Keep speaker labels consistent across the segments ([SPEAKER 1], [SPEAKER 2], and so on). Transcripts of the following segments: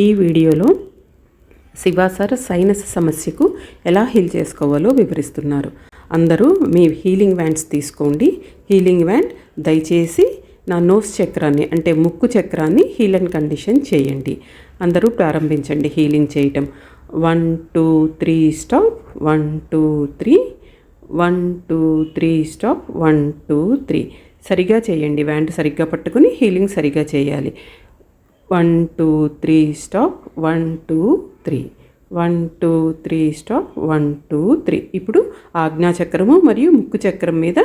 [SPEAKER 1] ఈ వీడియోలో Shiva sir sinus సమస్యకు ఎలా హీల్ చేసుకోవాలో వివరిస్తున్నారు. అందరూ మీ హీలింగ్ వ్యాండ్స్ తీసుకోండి. హీలింగ్ వ్యాండ్ దయచేసి నా నోస్ చక్రాన్ని అంటే ముక్కు చక్రాన్ని హీల్ అండ్ కండిషన్ చేయండి. అందరూ ప్రారంభించండి హీలింగ్ చేయటం. 1 2 3 స్టాప్, 1 2 3, 1 2 3 స్టాప్, 1 2 3. సరిగా చేయండి. వ్యాండ్ సరిగ్గా పట్టుకుని హీలింగ్ సరిగా చేయాలి. 1 2 3 స్టాప్, 1 2 3, 1 2 3 స్టాప్, 1 2 3. ఇప్పుడు ఆజ్ఞాచక్రము మరియు ముక్కు చక్రం మీద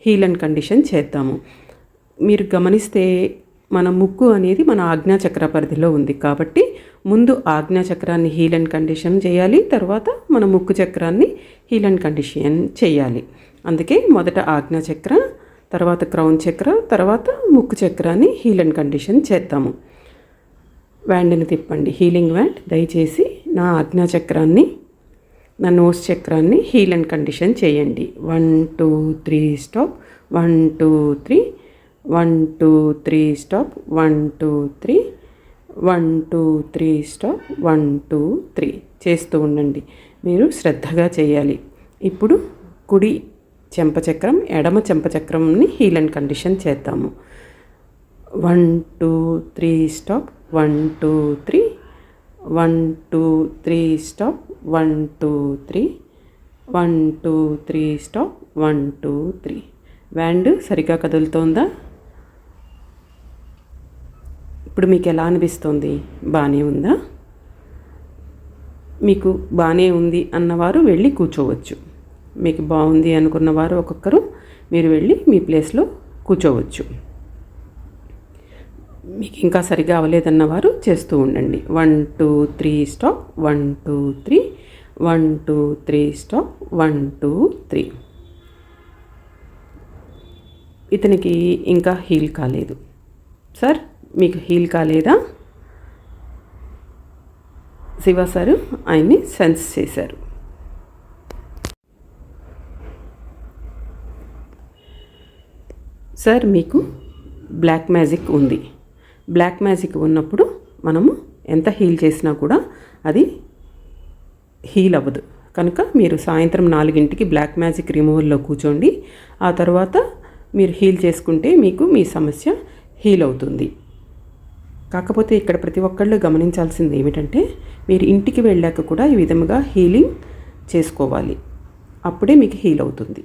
[SPEAKER 1] హీల్ అండ్ కండిషన్ చేద్దాము. మీరు గమనిస్తే మన ముక్కు అనేది మన ఆజ్ఞాచక్ర పరిధిలో ఉంది కాబట్టి ముందు ఆజ్ఞాచక్రాన్ని హీల్ అండ్ కండిషన్ చేయాలి, తర్వాత మన ముక్కు చక్రాన్ని హీల్ అండ్ కండిషన్ చేయాలి. అందుకే మొదట ఆజ్ఞాచక్ర, తర్వాత క్రౌన్ చక్ర, తర్వాత ముక్కు చక్రాన్ని హీల్ అండ్ కండిషన్ చేద్దాము. వ్యాండ్ని తిప్పండి. హీలింగ్ వ్యాండ్ దయచేసి నా ఆజ్ఞాచక్రాన్ని, నా నోస్ చక్రాన్ని హీల్ అండ్ కండిషన్ చేయండి. 1 2 3 స్టాప్, 1 2 3, 1 2 3 స్టాప్, 1 2 3, 1 2 3 స్టాప్, 1 2 3 చేస్తూ ఉండండి. మీరు శ్రద్ధగా చేయాలి. ఇప్పుడు కుడి చెంపచక్రం, ఎడమ చెంపచక్రంని హీల్ అండ్ కండిషన్ చేద్దాము. 1 2 3 స్టాప్, 1 2 3, 1 2 3 స్టాప్, 1 2 3, 1 2 3 స్టాప్, 1 2 3. వ్యాండ్ సరిగా కదులుతోందా? ఇప్పుడు మీకు ఎలా అనిపిస్తుంది? బాగానే ఉందా? మీకు బాగానే ఉంది అన్నవారు వెళ్ళి కూర్చోవచ్చు. మీకు బాగుంది అనుకున్నవారు ఒక్కొక్కరు మీరు వెళ్ళి మీ ప్లేస్లో కూర్చోవచ్చు. మీకు ఇంకా సరిగా అవ్వలేదన్నవారు చేస్తూ ఉండండి. 1 2 3 స్టాప్, 1 2 3, 1 2 3 స్టాప్, 1 2 3. ఇతనికి ఇంకా హీల్ కాలేదు. సార్ మీకు హీల్ కాలేదా? శివ సారు ఆయన్ని సెన్స్ చేశారు. సార్ మీకు బ్లాక్ మ్యాజిక్ ఉంది. బ్లాక్ మ్యాజిక్ ఉన్నప్పుడు మనము ఎంత హీల్ చేసినా కూడా అది హీల్ అవ్వదు. కనుక మీరు సాయంత్రం 4 బ్లాక్ మ్యాజిక్ రిమూవల్లో కూర్చోండి. ఆ తర్వాత మీరు హీల్ చేసుకుంటే మీకు మీ సమస్య హీల్ అవుతుంది. కాకపోతే ఇక్కడ ప్రతి ఒక్కళ్ళు గమనించాల్సింది ఏమిటంటే మీరు ఇంటికి వెళ్ళాక కూడా ఈ విధముగా హీలింగ్ చేసుకోవాలి. అప్పుడే మీకు హీల్ అవుతుంది.